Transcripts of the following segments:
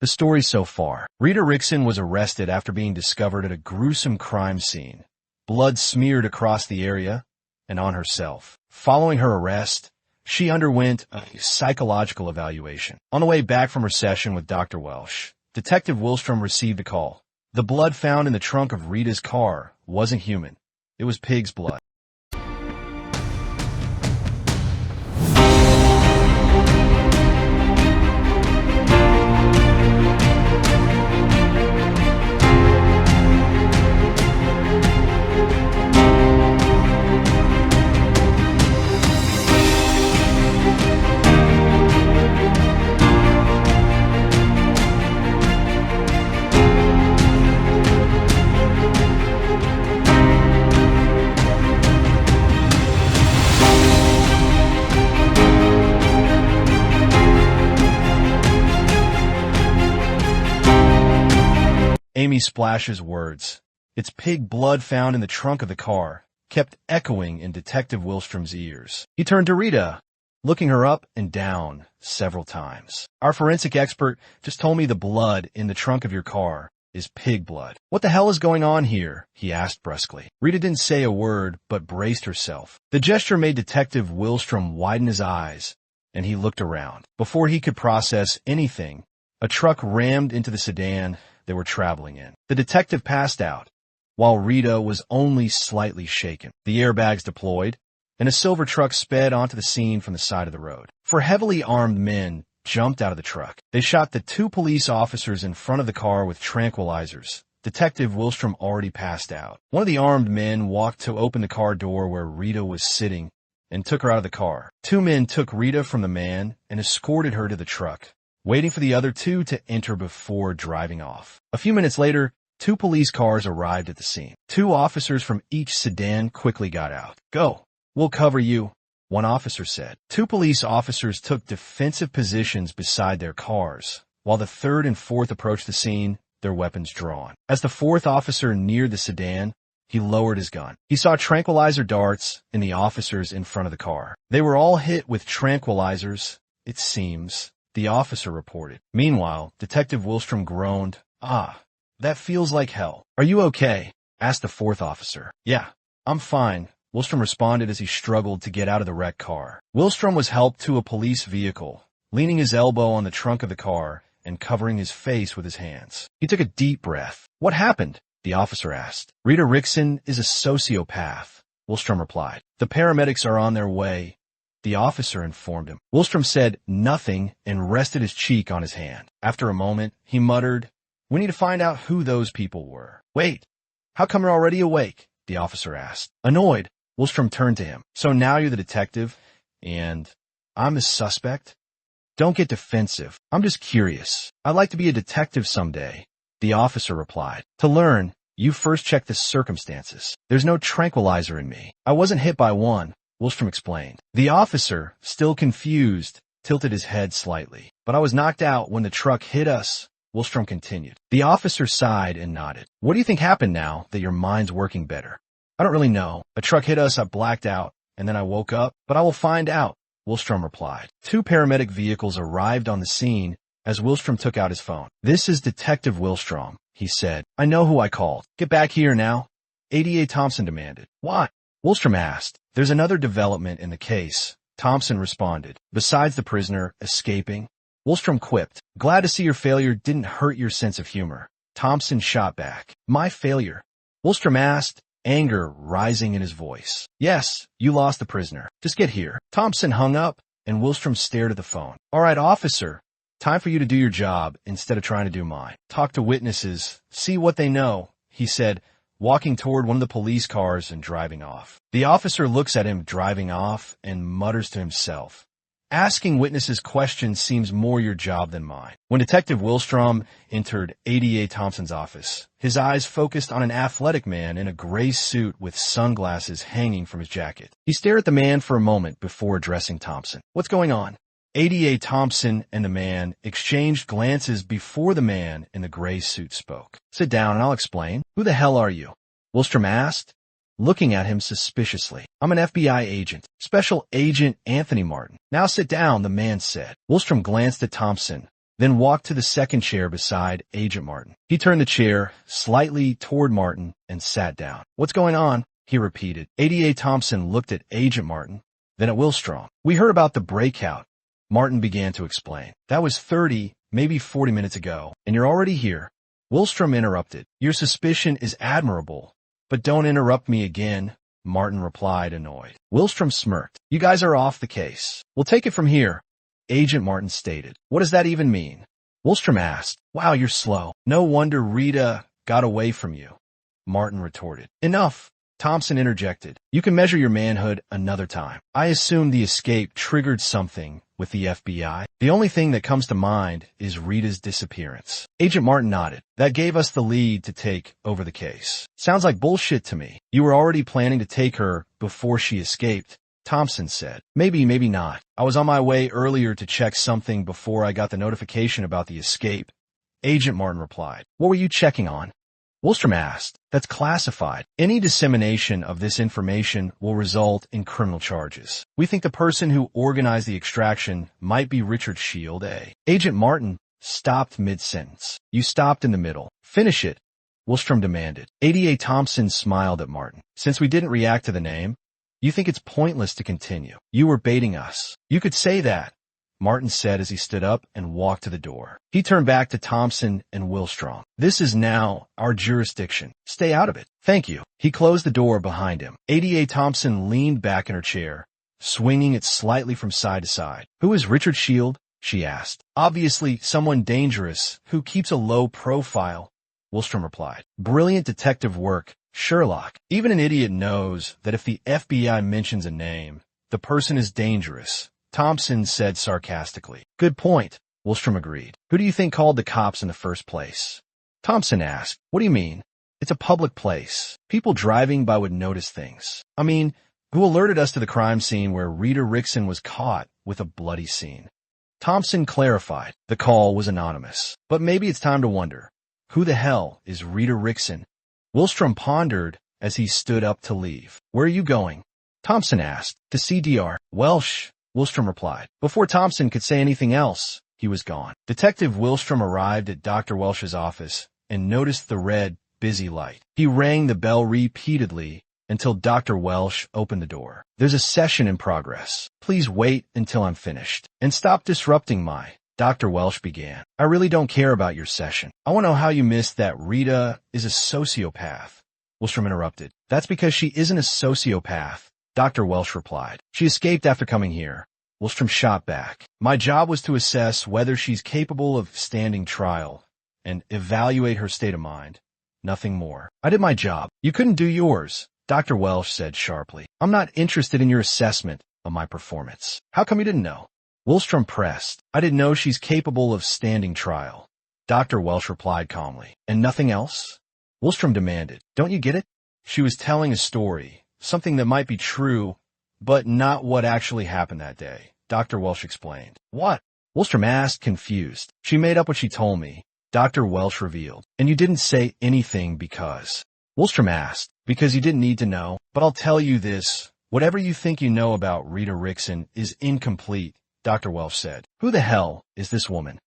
The story so far. Rita Rickson was arrested after being discovered at a gruesome crime scene. Blood smeared across the area and on herself. Following her arrest, she underwent a psychological evaluation. On the way back from her session with Dr. Welsh, Detective Willstrom received a call. The blood found in the trunk of Rita's car wasn't human. It was pig's blood. Amy Splash's words, "It's pig blood found in the trunk of the car," kept echoing in Detective Willstrom's ears. He turned to Rita, looking her up and down several times. "Our forensic expert just told me the blood in the trunk of your car is pig blood." "What the hell is going on here?" he asked brusquely. Rita didn't say a word, but braced herself. The gesture made Detective Willstrom widen his eyes, and he looked around. Before he could process anything, a truck rammed into the sedan they were traveling in. The detective passed out, while Rita was only slightly shaken. The airbags deployed, and a silver truck sped onto the scene from the side of the road. Four heavily armed men jumped out of the truck. They shot the two police officers in front of the car with tranquilizers. Detective Willstrom already passed out. One of the armed men walked to open the car door where Rita was sitting and took her out of the car. Two men took Rita from the man and escorted her to the truck, waiting for the other two to enter before driving off. A few minutes later, two police cars arrived at the scene. Two officers from each sedan quickly got out. "Go. We'll cover you," one officer said. Two police officers took defensive positions beside their cars, while the third and fourth approached the scene, their weapons drawn. As the fourth officer neared the sedan, he lowered his gun. He saw tranquilizer darts in the officers in front of the car. "They were all hit with tranquilizers, it seems," the officer reported. Meanwhile, Detective Willstrom groaned. That feels like hell." "Are you okay?" asked the fourth officer. "Yeah, I'm fine," Willstrom responded as he struggled to get out of the wrecked car. Willstrom was helped to a police vehicle, leaning his elbow on the trunk of the car and covering his face with his hands. He took a deep breath. "What happened?" the officer asked. "Rita Rickson is a sociopath," Willstrom replied. "The paramedics are on their way," the officer informed him. Willstrom said nothing and rested his cheek on his hand. After a moment, he muttered, "We need to find out who those people were." "Wait, how come you're already awake?" the officer asked. Annoyed, Willstrom turned to him. "So now you're the detective, and I'm the suspect?" "Don't get defensive. I'm just curious. I'd like to be a detective someday," the officer replied. "To learn, you first check the circumstances. There's no tranquilizer in me. I wasn't hit by one," Willstrom explained. The officer, still confused, tilted his head slightly. "But I was knocked out when the truck hit us," Willstrom continued. The officer sighed and nodded. "What do you think happened now that your mind's working better?" "I don't really know. A truck hit us, I blacked out, and then I woke up, but I will find out," Willstrom replied. Two paramedic vehicles arrived on the scene as Willstrom took out his phone. "This is Detective Willstrom," he said. "I know who I called. Get back here now," ADA Thompson demanded. "Why?" Willstrom asked. "There's another development in the case," Thompson responded. "Besides the prisoner escaping," Willstrom quipped. "Glad to see your failure didn't hurt your sense of humor." Thompson shot back. "My failure?" Willstrom asked, anger rising in his voice. "Yes, you lost the prisoner. Just get here." Thompson hung up, and Willstrom stared at the phone. "All right, officer. Time for you to do your job instead of trying to do mine. Talk to witnesses, see what they know," he said, walking toward one of the police cars and driving off. The officer looks at him driving off and mutters to himself, "Asking witnesses questions seems more your job than mine." When Detective Willstrom entered ADA Thompson's office, his eyes focused on an athletic man in a gray suit with sunglasses hanging from his jacket. He stared at the man for a moment before addressing Thompson. "What's going on?" ADA Thompson and the man exchanged glances before the man in the gray suit spoke. "Sit down and I'll explain. Who the hell are you?" Willstrom asked, looking at him suspiciously. "I'm an FBI agent, Special Agent Anthony Martin." "Now sit down," the man said. Willstrom glanced at Thompson, then walked to the second chair beside Agent Martin. He turned the chair slightly toward Martin and sat down. "What's going on?" he repeated. ADA Thompson looked at Agent Martin, then at Willstrom. "We heard about the breakout," Martin began to explain. "That was 30, maybe 40 minutes ago, and you're already here." Willstrom interrupted. "Your suspicion is admirable, but don't interrupt me again," Martin replied, annoyed. Willstrom smirked. "You guys are off the case. We'll take it from here," Agent Martin stated. "What does that even mean?" Willstrom asked. "Wow, you're slow. No wonder Rita got away from you," Martin retorted. "Enough," Thompson interjected. "You can measure your manhood another time. I assume the escape triggered something with the FBI. The only thing that comes to mind is Rita's disappearance." Agent Martin nodded. "That gave us the lead to take over the case." "Sounds like bullshit to me. You were already planning to take her before she escaped," Thompson said. Maybe not. I was on my way earlier to check something before I got the notification about the escape," Agent Martin replied. "What were you checking on?" Willstrom asked. "That's classified. Any dissemination of this information will result in criminal charges. We think the person who organized the extraction might be Richard Shield, eh?" Agent Martin stopped mid-sentence. "You stopped in the middle. Finish it," Willstrom demanded. ADA Thompson smiled at Martin. "Since we didn't react to the name, you think it's pointless to continue. You were baiting us." "You could say that," Martin said as he stood up and walked to the door. He turned back to Thompson and Willstrom. "This is now our jurisdiction. Stay out of it." "Thank you." He closed the door behind him. ADA Thompson leaned back in her chair, swinging it slightly from side to side. "Who is Richard Shield?" she asked. "Obviously someone dangerous who keeps a low profile," Willstrom replied. "Brilliant detective work, Sherlock. Even an idiot knows that if the FBI mentions a name, the person is dangerous," Thompson said sarcastically. "Good point," Willstrom agreed. "Who do you think called the cops in the first place?" Thompson asked. "What do you mean? It's a public place. People driving by would notice things. I mean, who alerted us to the crime scene where Rita Rickson was caught with a bloody scene?" Thompson clarified. "The call was anonymous. But maybe it's time to wonder, who the hell is Rita Rickson?" Willstrom pondered as he stood up to leave. "Where are you going?" Thompson asked. "To see Dr. Welsh," Willstrom replied. Before Thompson could say anything else, he was gone. Detective Willstrom arrived at Dr. Welsh's office and noticed the red, busy light. He rang the bell repeatedly until Dr. Welsh opened the door. "There's a session in progress. Please wait until I'm finished. And stop disrupting my..." Dr. Welsh began. "I really don't care about your session. I want to know how you missed that Rita is a sociopath," Willstrom interrupted. "That's because she isn't a sociopath," Dr. Welsh replied. "She escaped after coming here," Willstrom shot back. "My job was to assess whether she's capable of standing trial and evaluate her state of mind. Nothing more. I did my job. You couldn't do yours," Dr. Welsh said sharply. "I'm not interested in your assessment of my performance." "How come you didn't know?" Willstrom pressed. "I didn't know she's capable of standing trial," Dr. Welsh replied calmly. "And nothing else?" Willstrom demanded. "Don't you get it? She was telling a story. Something that might be true, but not what actually happened that day," Dr. Welsh explained. "What?" Willstrom asked, confused. "She made up what she told me," Dr. Welsh revealed. "And you didn't say anything because..." Willstrom asked. "Because you didn't need to know. But I'll tell you this. Whatever you think you know about Rita Rickson is incomplete," Dr. Welsh said. "Who the hell is this woman?"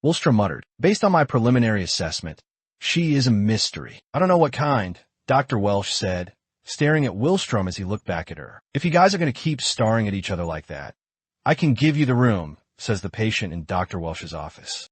Willstrom muttered. "Based on my preliminary assessment, she is a mystery. I don't know what kind," Dr. Welsh said, staring at Willstrom as he looked back at her. "If you guys are going to keep staring at each other like that, I can give you the room," says the patient in Dr. Welsh's office.